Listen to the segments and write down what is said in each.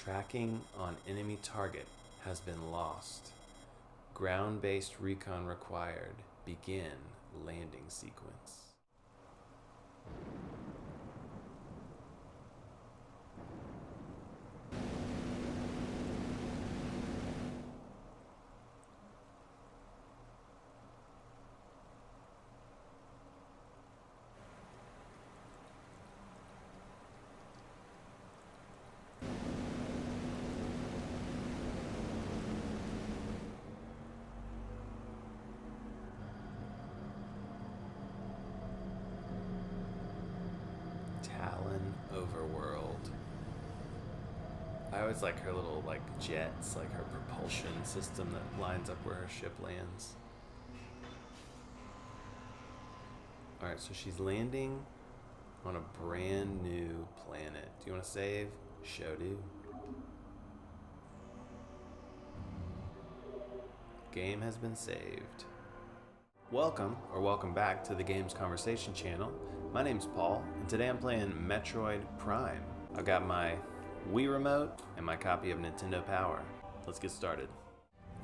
Tracking on enemy target has been lost. Ground-based recon required. Begin landing sequence. Talon Overworld. I always like her little jets, like her propulsion system that lines up where her ship lands. Alright, so she's landing on a brand new planet. Do you want to save? Show do. Game has been saved. Welcome back to the Games Conversation channel. My name's Paul, and today I'm playing Metroid Prime. I've got my Wii Remote and my copy of Nintendo Power. Let's get started.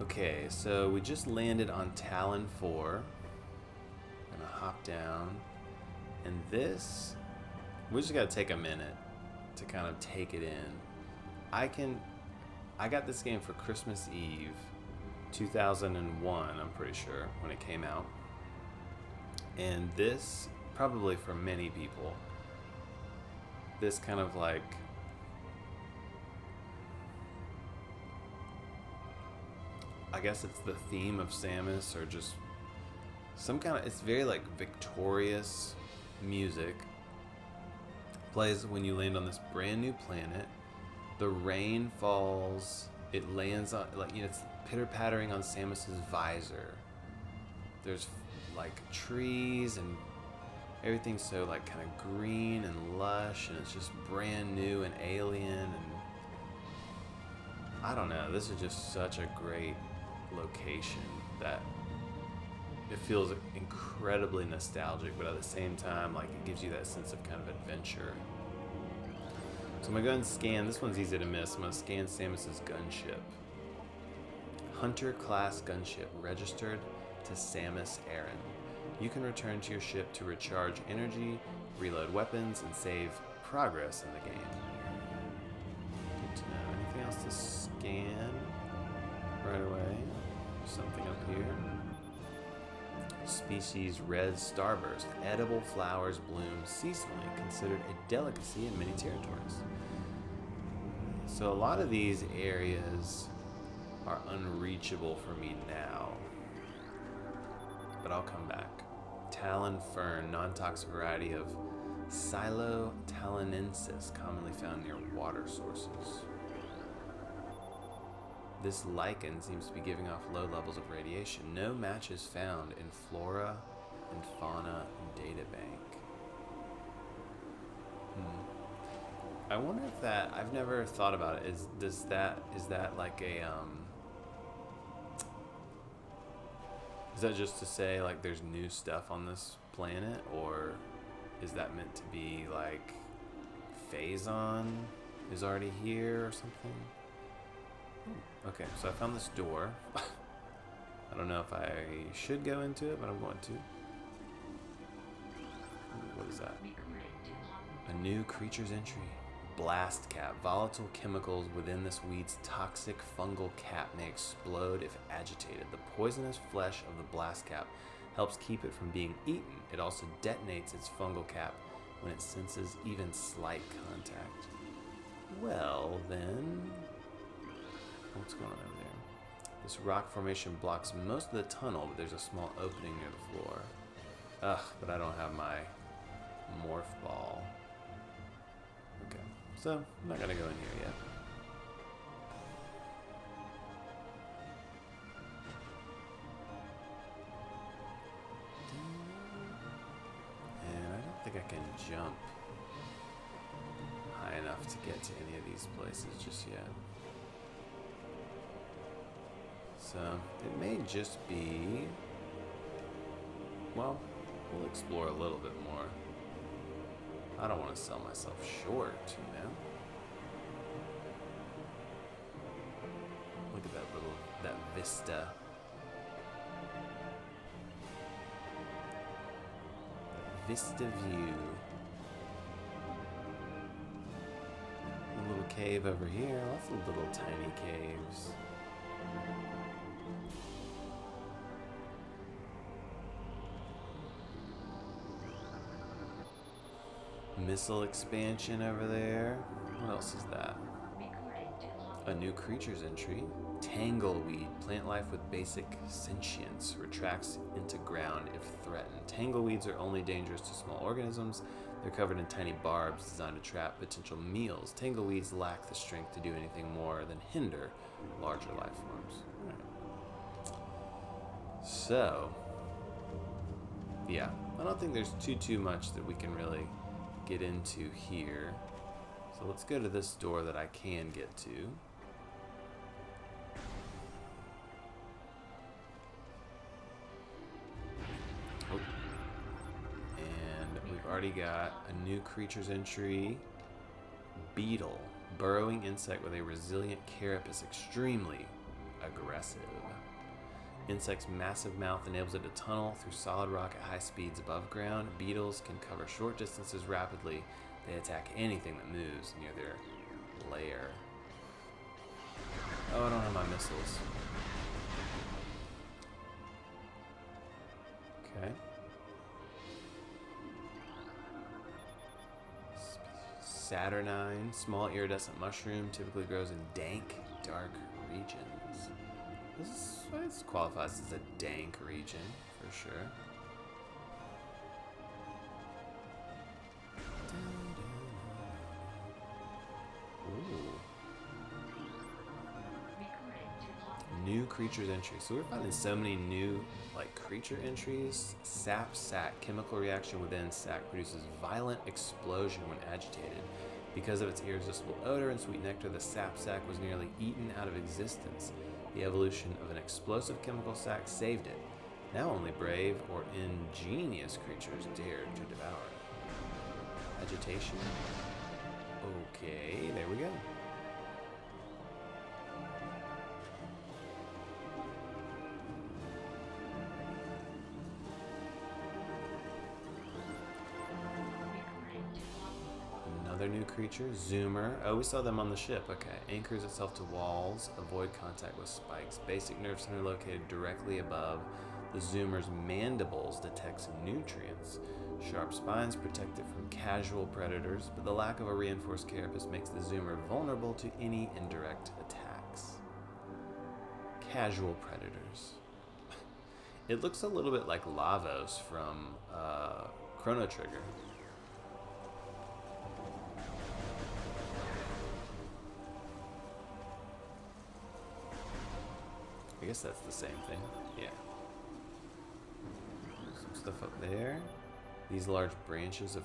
Okay, so we just landed on Tallon IV. Gonna hop down, and we just gotta take a minute to kind of take it in. I got this game for Christmas Eve 2001, I'm pretty sure, when it came out. And this, probably for many people, this kind of I guess it's the theme of Samus, or just some kind of, it's very victorious music. Plays when you land on this brand new planet. The rain falls, it lands on, it's pitter-pattering on Samus's visor. There's trees and everything's so kind of green and lush, and it's just brand new and alien, and I don't know, this is just such a great location that it feels incredibly nostalgic, but at the same time it gives you that sense of kind of adventure. So I'm gonna go ahead and scan. This one's easy to miss. I'm gonna scan Samus's gunship. Hunter class gunship registered to Samus Aran. You can return to your ship to recharge energy, reload weapons, and save progress in the game. Good to know. Anything else to scan right away? Something up here. Species red starburst. Edible flowers bloom seasonally, considered a delicacy in many territories. So a lot of these areas are unreachable for me now, but I'll come back. Talon fern, non-toxic variety of Talonensis, commonly found near water sources. This lichen seems to be giving off low levels of radiation. No matches found in flora and fauna databank. I wonder if that, I've never thought about it. Is that like a is that just to say there's new stuff on this planet, or is that meant to be Phazon is already here or something? Okay, so I found this door. I don't know if I should go into it, but I'm going to. What is that? A new creature's entry. Blast cap. Volatile chemicals within this weed's toxic fungal cap may explode if agitated. The poisonous flesh of the blast cap helps keep it from being eaten. It also detonates its fungal cap when it senses even slight contact. Well, then, what's going on over there? This rock formation blocks most of the tunnel, but there's a small opening near the floor. Ugh, but I don't have my morph ball. Okay, so I'm not gonna go in here yet. And I don't think I can jump high enough to get to any of these places just yet. So it may just be, well, we'll explore a little bit more. I don't want to sell myself short, you know? vista. Vista view. A little cave over here. Lots of little tiny caves. Missile expansion over there. What else is that? A new creatures entry. Tangleweed. Plant life with basic sentience. Retracts into ground if threatened. Tangleweeds are only dangerous to small organisms. They're covered in tiny barbs designed to trap potential meals. Tangleweeds lack the strength to do anything more than hinder larger life forms. Right. So, yeah, I don't think there's too much that we can really get into here. So let's go to this door that I can get to. Oh. And we've already got a new creatures entry. Beetle. Burrowing insect with a resilient carapace. Extremely aggressive. Insect's massive mouth enables it to tunnel through solid rock at high speeds above ground. Beetles can cover short distances rapidly. They attack anything that moves near their lair. Oh, I don't have my missiles. Okay. Saturnine, small iridescent mushroom, typically grows in dank, dark regions. This qualifies as a dank region, for sure. Ooh. New creatures entry. So we're finding so many new, creature entries. Sap sac. Chemical reaction within sac produces violent explosion when agitated. Because of its irresistible odor and sweet nectar, the sap sac was nearly eaten out of existence. The evolution of an explosive chemical sac saved it. Now only brave or ingenious creatures dared to devour it. Agitation. Okay, there we go. Another new creature, Zoomer. Oh, we saw them on the ship. Okay. Anchors itself to walls. Avoid contact with spikes. Basic nerve center located directly above. The Zoomer's mandibles detects nutrients. Sharp spines protect it from casual predators, but the lack of a reinforced carapace makes the Zoomer vulnerable to any indirect attacks. Casual predators. It looks a little bit like Lavos from Chrono Trigger. I guess that's the same thing. Yeah. Some stuff up there. These large branches have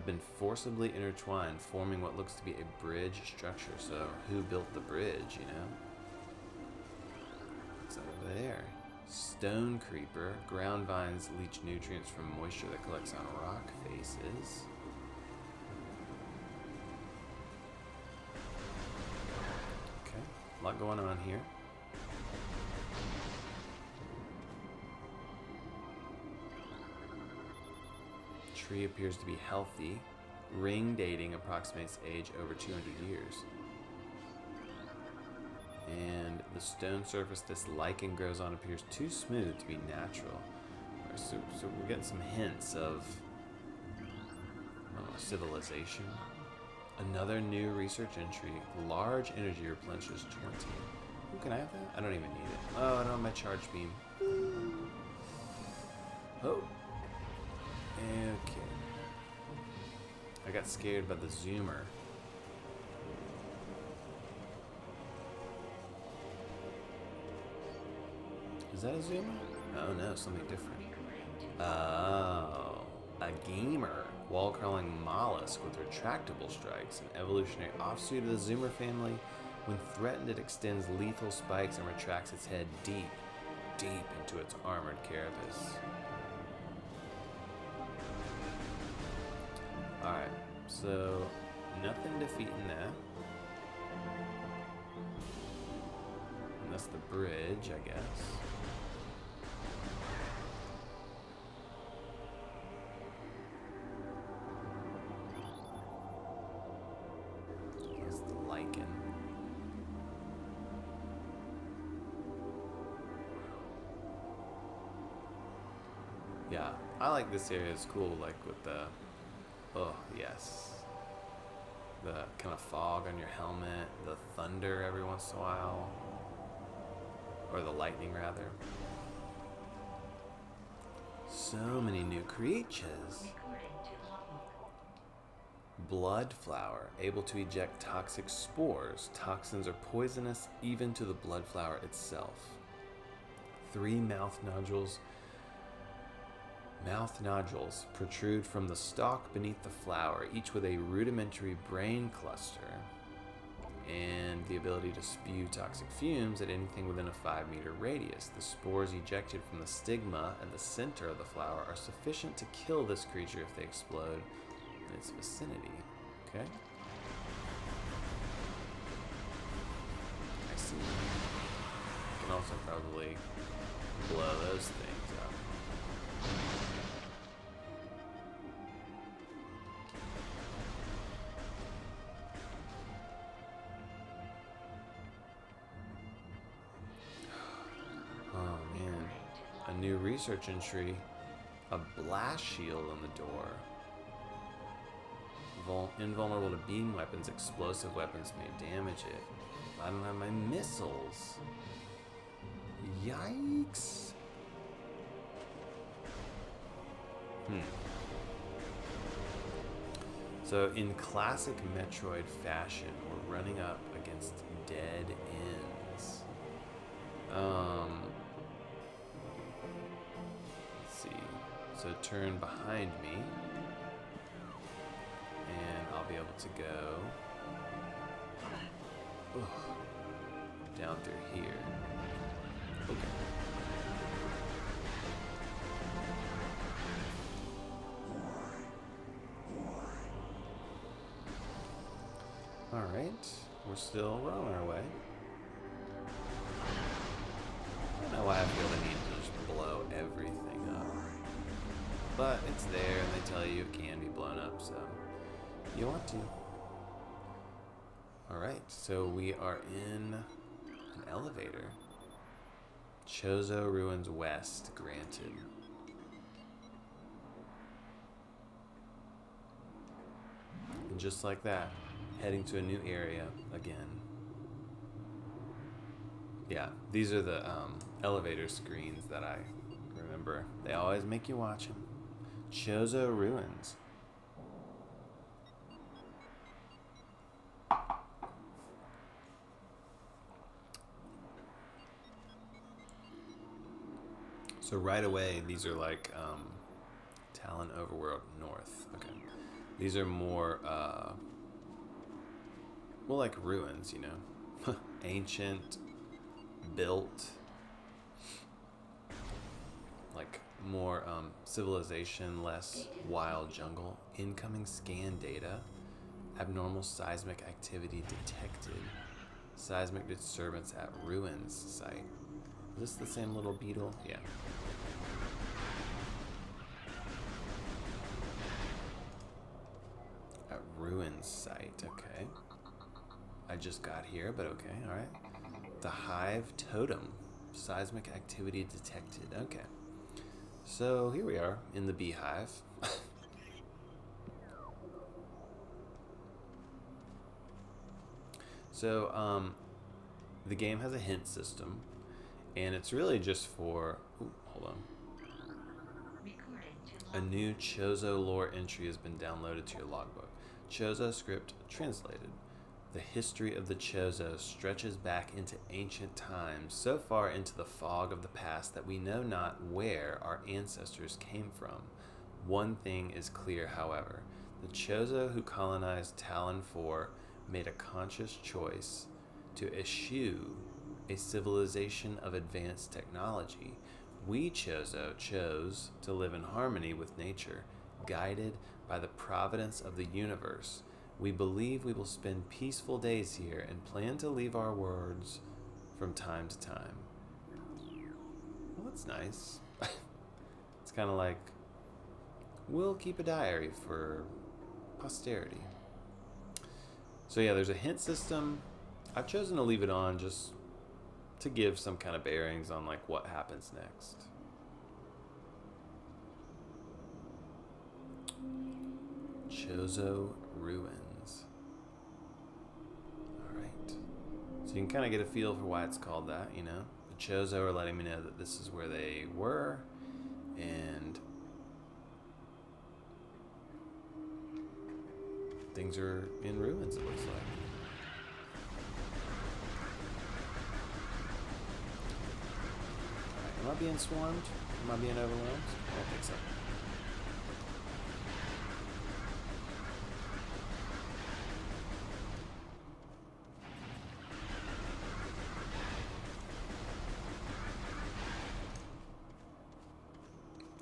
been forcibly intertwined, forming what looks to be a bridge structure. So who built the bridge, you know? What's over there? Stone creeper. Ground vines leach nutrients from moisture that collects on rock faces. Okay, a lot going on here. Tree appears to be healthy. Ring dating approximates age over 200 years. And the stone surface this lichen grows on appears too smooth to be natural. So we're getting some hints of civilization. Another new research entry. Large energy replenishes 20. Ooh, can I have that? I don't even need it. Oh, I don't have my charge beam. Oh. Okay. I got scared by the Zoomer. Is that a Zoomer? Oh no, something different. Oh, a gamer. Wall-crawling mollusk with retractable strikes, an evolutionary offshoot of the Zoomer family. When threatened, it extends lethal spikes and retracts its head deep into its armored carapace. Alright, so nothing defeating that. That's the bridge, I guess. That's the lichen. Yeah, I like this area. It's cool, like with the, oh yes, the kind of fog on your helmet, the thunder every once in a while, or the lightning rather. So many new creatures. Blood flower, able to eject toxic spores. Toxins are poisonous even to the blood flower itself. 3 mouth nodules. Mouth nodules protrude from the stalk beneath the flower, each with a rudimentary brain cluster and the ability to spew toxic fumes at anything within a 5-meter radius. The spores ejected from the stigma at the center of the flower are sufficient to kill this creature if they explode in its vicinity. Okay. I see. You can also probably blow those things up. Oh man. A new research entry. A blast shield on the door. Invulnerable to beam weapons, explosive weapons may damage it. I don't have my missiles. Yikes. So in classic Metroid fashion, we're running up against dead ends. Let's see. So turn behind me. And I'll be able to go down through here. Okay. Alright, we're still well on our way. I don't know why I feel the need to just blow everything up. But it's there and they tell you it can be blown up, so you want to. Alright, so we are in an elevator. Chozo Ruins West granted. And just like that, heading to a new area again. Yeah, these are the elevator screens that I remember. They always make you watch them. Chozo Ruins. So right away, these are like Talon Overworld North. Okay, these are more well, like ruins, you know, ancient, built, like more civilization, less wild jungle. Incoming scan data. Abnormal seismic activity detected. Seismic disturbance at ruins site. Is this the same little beetle? Yeah. At ruins site, okay. I just got here, but okay, alright. The Hive totem. Seismic activity detected. Okay. So here we are in the beehive. So, the game has a hint system. And it's really just for... Ooh, hold on. A new Chozo lore entry has been downloaded to your logbook. Chozo script translated. The history of the Chozo stretches back into ancient times, so far into the fog of the past that we know not where our ancestors came from. One thing is clear, however. The Chozo who colonized Tallon IV made a conscious choice to eschew a civilization of advanced technology. We Chozo chose to live in harmony with nature, guided by the providence of the universe. We believe we will spend peaceful days here and plan to leave our from time to time. Well, that's nice. It's kind of like, we'll keep a diary for posterity. So yeah, there's a hint system. I've chosen to leave it on just to give some kind of bearings on like what happens next. Chozo Ruins. Alright. So you can kind of get a feel for why it's called that, you know? The Chozo are letting me know that this is where they were, and things are in ruins, it looks like. Alright, am I being swarmed? Am I being overwhelmed? I don't think so.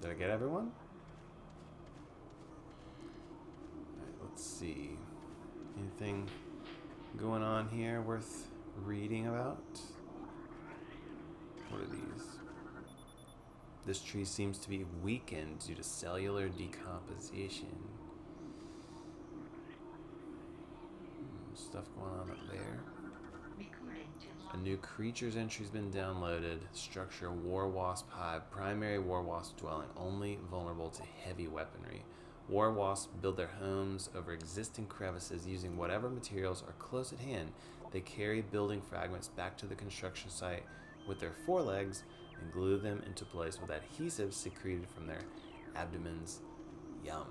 Did I get everyone? Alright, let's see. Anything going on here worth reading about? What are these? This tree seems to be weakened due to cellular decomposition. Stuff going on up there. A new creature's entry's been downloaded. Structure War Wasp Hive. Primary War Wasp dwelling. Only vulnerable to heavy weaponry. War Wasps build their homes over existing crevices using whatever materials are close at hand. They carry building fragments back to the construction site with their forelegs and glue them into place with adhesive secreted from their abdomens. Yum.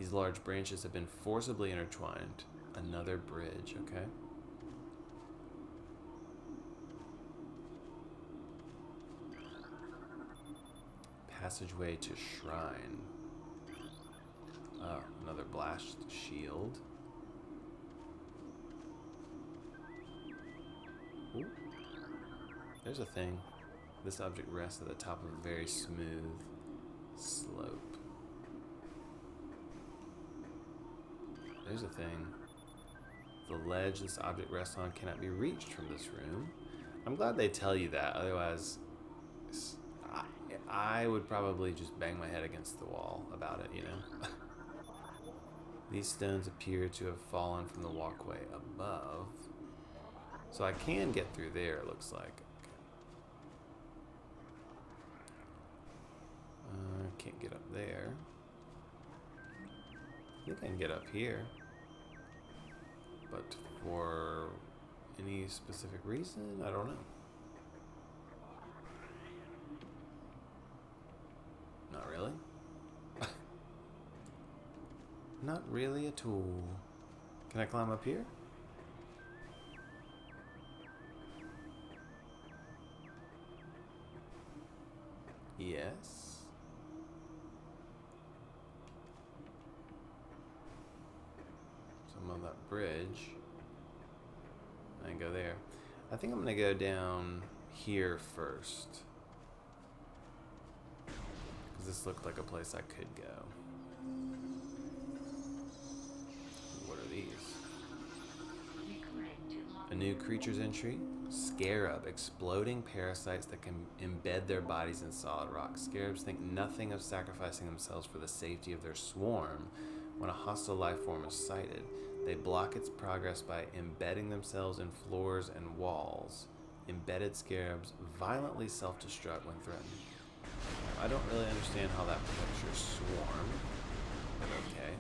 These large branches have been forcibly intertwined. Another bridge, okay? Passageway to shrine. Oh, another blast shield. Ooh. There's a thing. This object rests at the top of a very smooth slope. There's a thing. The ledge this object rests on cannot be reached from this room. I'm glad they tell you that, otherwise I would probably just bang my head against the wall about it, you know? These stones appear to have fallen from the walkway above. So I can get through there, it looks like. Can't get up there. I think I can get up here. But for any specific reason, I don't know. Not really. Not really at all. Can I climb up here? Yes. Some of that bridge. I can go there. I think I'm gonna go down here first. Because this looked like a place I could go. What are these? A new creature's entry. Scarab. Exploding parasites that can embed their bodies in solid rock. Scarabs think nothing of sacrificing themselves for the safety of their swarm. When a hostile life form is sighted, they block its progress by embedding themselves in floors and walls. Embedded scarabs violently self-destruct when threatened. I don't really understand how that protects your swarm, but okay.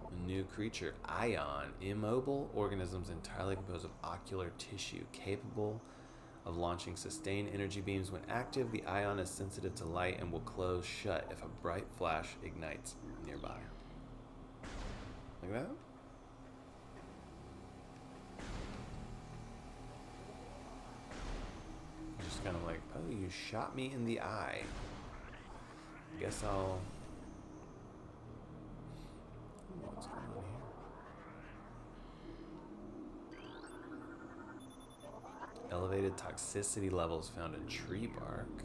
A new creature, Ion. Immobile organisms entirely composed of ocular tissue, capable of launching sustained energy beams. When active, the Ion is sensitive to light and will close shut if a bright flash ignites nearby. Like that? Just kind of like, oh, you shot me in the eye. Guess I'll... What's going on here? Elevated toxicity levels found in tree bark.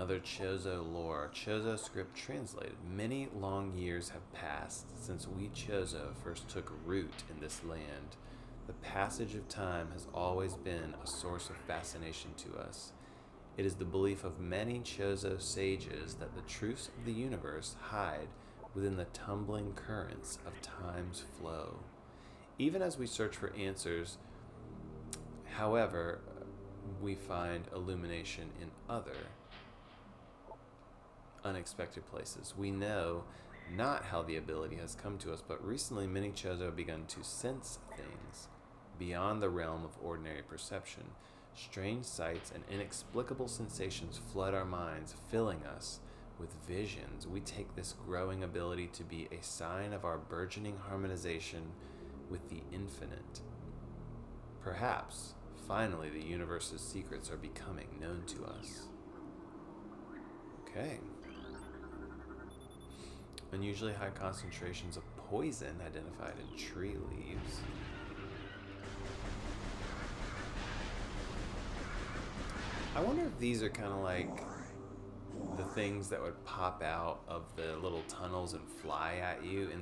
other Chozo lore. Chozo script translated. Many long years have passed since we Chozo first took root in this land. The passage of time has always been a source of fascination to us. It is the belief of many Chozo sages that the truths of the universe hide within the tumbling currents of time's flow. Even as we search for answers, however, we find illumination in other unexpected places. We know not how the ability has come to us, but recently many Chozo have begun to sense things beyond the realm of ordinary perception. Strange sights and inexplicable sensations flood our minds, filling us with visions. We take this growing ability to be a sign of our burgeoning harmonization with the infinite. Perhaps, finally, the universe's secrets are becoming known to us. Okay. Unusually high concentrations of poison identified in tree leaves. I wonder if these are kind of like the things that would pop out of the little tunnels and fly at you in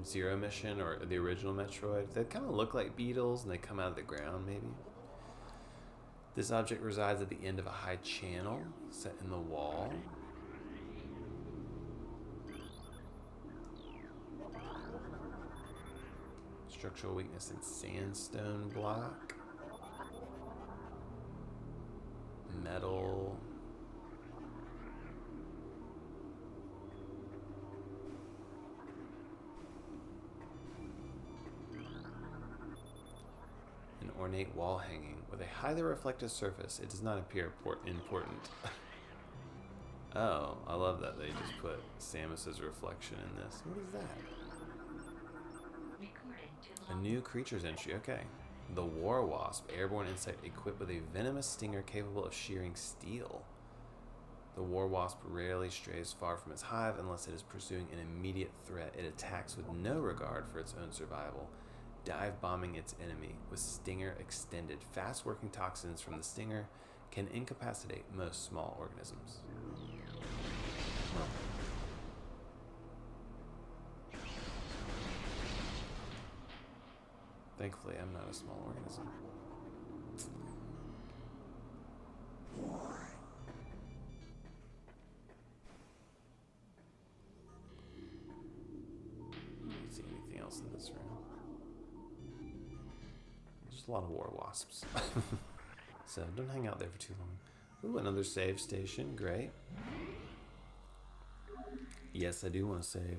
Zero Mission or the original Metroid. They kind of look like beetles and they come out of the ground maybe. This object resides at the end of a high channel set in the wall. Structural weakness in sandstone block. Metal. An ornate wall hanging with a highly reflective surface. It does not appear important. Oh, I love that they just put Samus's reflection in this. What is that? A new creature's entry. Okay. The War Wasp, airborne insect equipped with a venomous stinger capable of shearing steel. The War Wasp rarely strays far from its hive unless it is pursuing an immediate threat. It attacks with no regard for its own survival, dive bombing its enemy with stinger extended. Fast working toxins from the stinger can incapacitate most small organisms. Well, thankfully, I'm not a small organism. I don't see anything else in this room. Just a lot of war wasps. So don't hang out there for too long. Ooh, another save station. Great. Yes, I do want to save.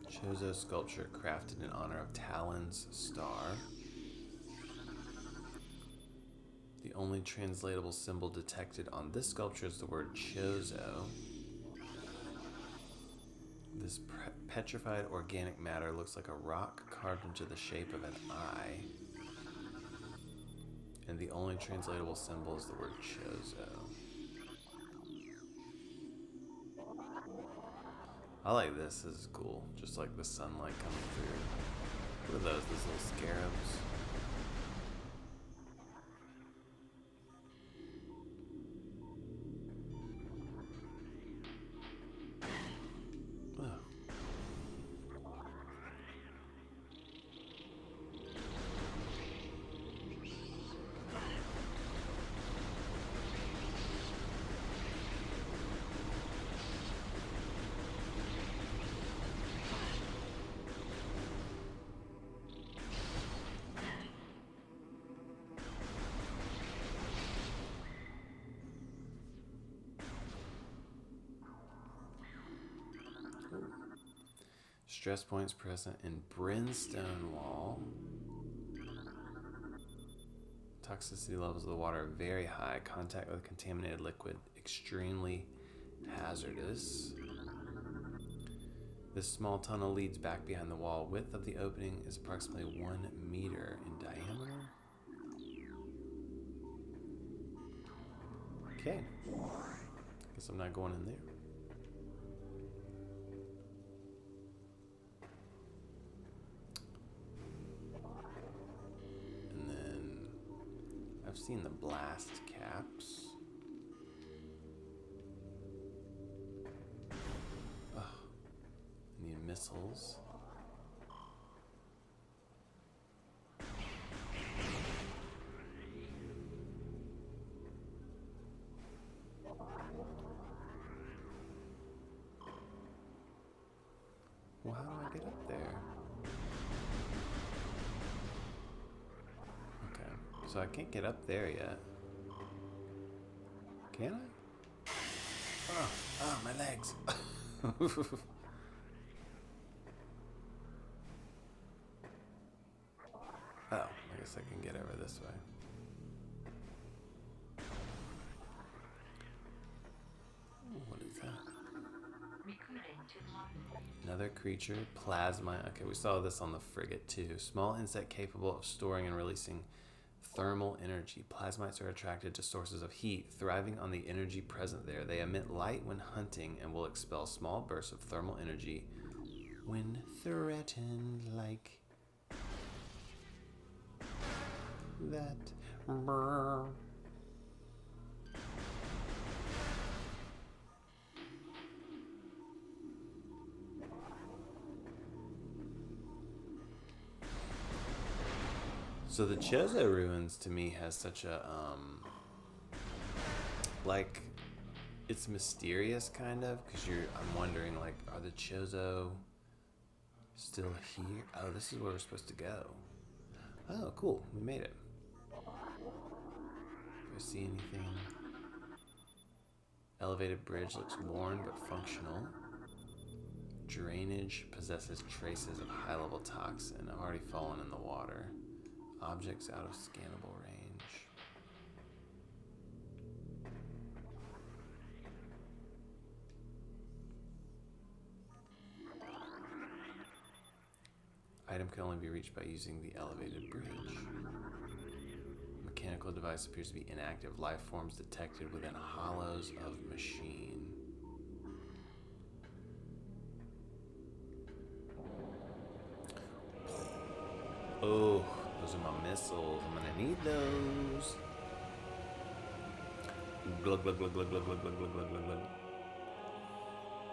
Chozo sculpture crafted in honor of Talon's star. The only translatable symbol detected on this sculpture is the word Chozo. This petrified organic matter looks like a rock carved into the shape of an eye. And the only translatable symbol is the word Chozo. I like this. This is cool. Just like the sunlight coming through. What are those? Those little scarabs? Stress points present in Brimstone Wall. Toxicity levels of the water are very high. Contact with contaminated liquid extremely hazardous. This small tunnel leads back behind the wall. Width of the opening is approximately 1 meter in diameter. Okay. Guess I'm not going in there. And then I've seen the blast caps. Ugh. I need missiles. Well, how do I get up there? Okay, so I can't get up there yet. Can I? Oh, my legs. Oh, I guess I can get over this way. Ooh, what is that? Another creature, plasma. Okay, we saw this on the frigate too. Small insect capable of storing and releasing thermal energy. Plasmites are attracted to sources of heat, thriving on the energy present there. They emit light when hunting and will expel small bursts of thermal energy when threatened, like that. Brr. So the Chozo ruins to me has such a like, it's mysterious kind of, because I'm wondering, like, are the Chozo still here? Oh, this is where we're supposed to go. Oh, cool, we made it. Do I see anything? Elevated bridge looks worn but functional. Drainage possesses traces of high-level toxin already fallen in the water. Objects out of scannable range. Item can only be reached by using the elevated bridge. Mechanical device appears to be inactive. Life forms detected within hollows of machine. Oh, those are my missiles. I'm gonna need those. Glug, glug, glug, glug, glug, glug, glug, glug, glug, glug, glug.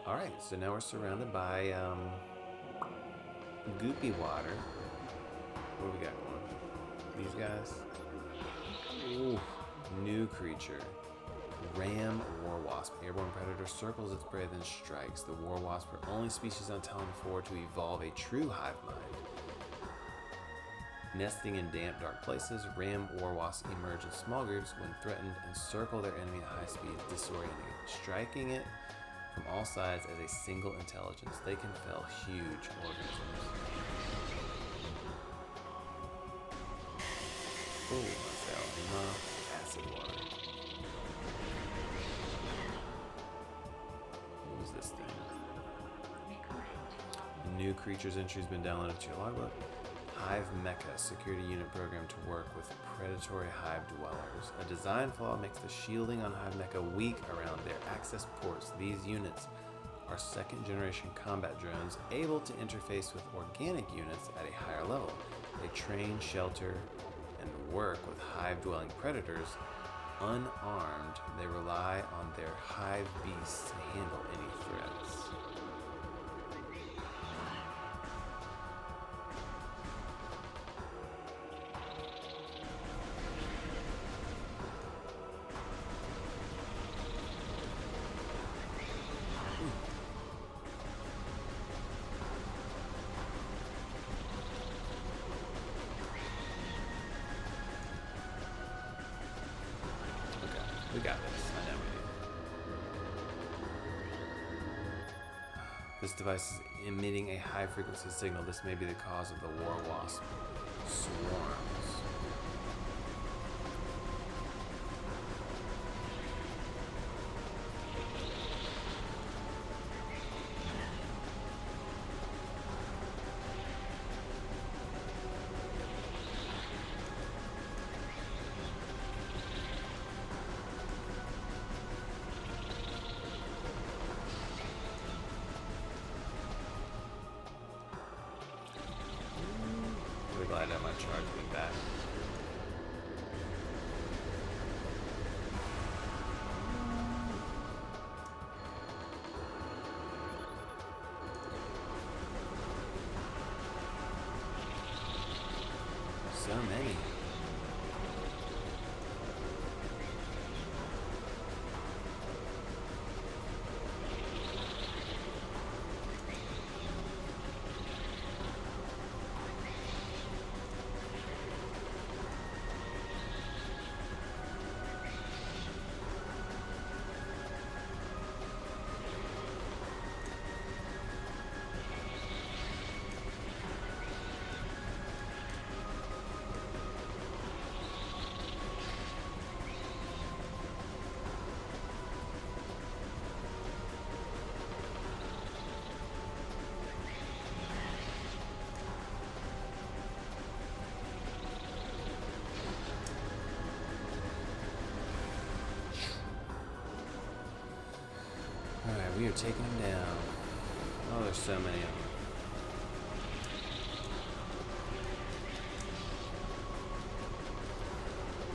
Alright, so now we're surrounded by goopy water. What do we got going? These guys? Ooh, new creature. Ram War Wasp. Airborne predator circles its prey, then strikes. The War Wasp are only species on Talon IV to evolve a true hive mind. Nesting in damp, dark places, ram war wasps emerge in small groups when threatened and circle their enemy at high speed, disorienting it, striking it from all sides as a single intelligence. They can fell huge organisms. Oh, I fell in the acid water. What is this thing? A new creature's entry has been downloaded to your logbook. Hive Mecha security unit program to work with predatory hive dwellers. A design flaw makes the shielding on Hive Mecha weak around their access ports. These units are second-generation combat drones able to interface with organic units at a higher level. They train, shelter, and work with hive-dwelling predators. Unarmed, they rely on their hive beasts to handle any threats. We got this. I know we do. This device is emitting a high frequency signal. This may be the cause of the war wasp swarms. So many. Alright, we are taking them down. Oh, there's so many of them.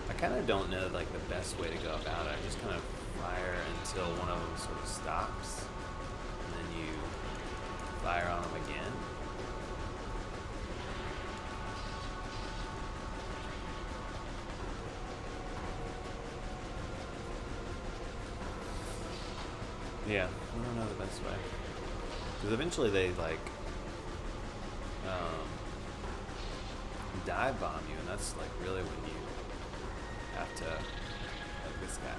I kind of don't know like the best way to go about it. I just kind of fire until one of them sort of stops, and then you fire on them again. Yeah, I don't know the best way. Because eventually they like dive bomb you, and that's like really when you have to, like this guy.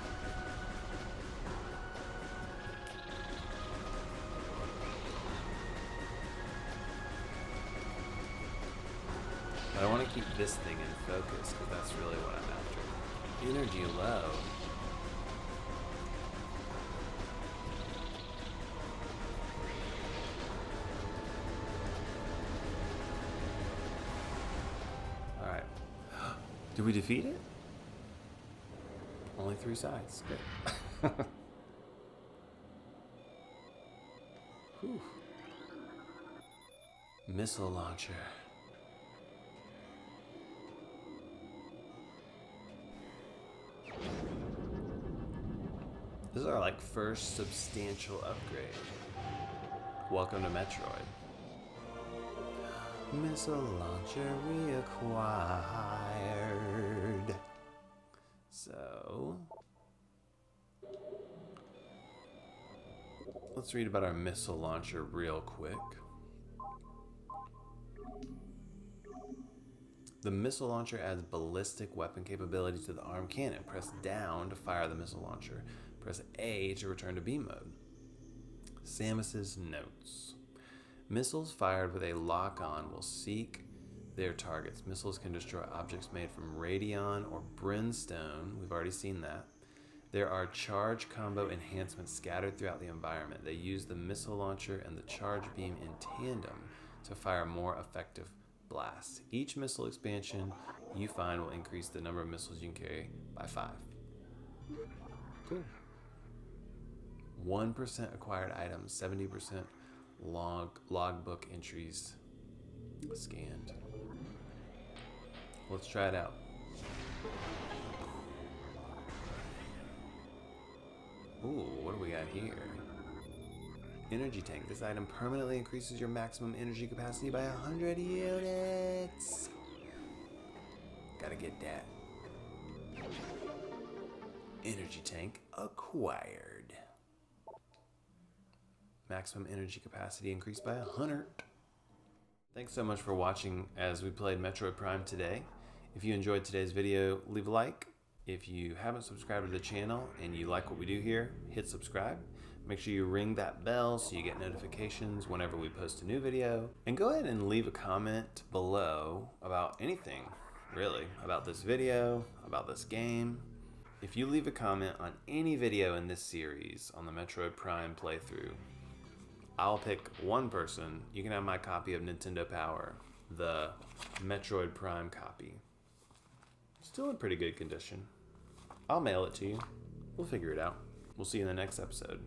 But I want to keep this thing in focus because that's really what I'm after. Energy low. Did we defeat it? Only 3 sides. Good. Whew. Missile launcher. This is our like first substantial upgrade. Welcome to Metroid. Missile launcher reacquired. So, let's read about our missile launcher real quick. The missile launcher adds ballistic weapon capability to the arm cannon. Press down to fire the missile launcher. Press A to return to beam mode. Samus's notes. Missiles fired with a lock-on will seek their targets. Missiles can destroy objects made from radion or brimstone. We've already seen that. There are charge combo enhancements scattered throughout the environment. They use the missile launcher and the charge beam in tandem to fire more effective blasts. Each missile expansion you find will increase the number of missiles you can carry by 5. Cool. 1% acquired items, 70% logbook entries scanned. Let's try it out. Ooh, what do we got here? Energy tank. This item permanently increases your maximum energy capacity by 100 units. Gotta get that. Energy tank acquired. Maximum energy capacity increased by 100. Thanks so much for watching as we played Metroid Prime today. If you enjoyed today's video, leave a like. If you haven't subscribed to the channel and you like what we do here, hit subscribe. Make sure you ring that bell so you get notifications whenever we post a new video. And go ahead and leave a comment below about anything, really, about this video, about this game. If you leave a comment on any video in this series on the Metroid Prime playthrough, I'll pick one person. You can have my copy of Nintendo Power, the Metroid Prime copy. Still in pretty good condition. I'll mail it to you. We'll figure it out. We'll see you in the next episode.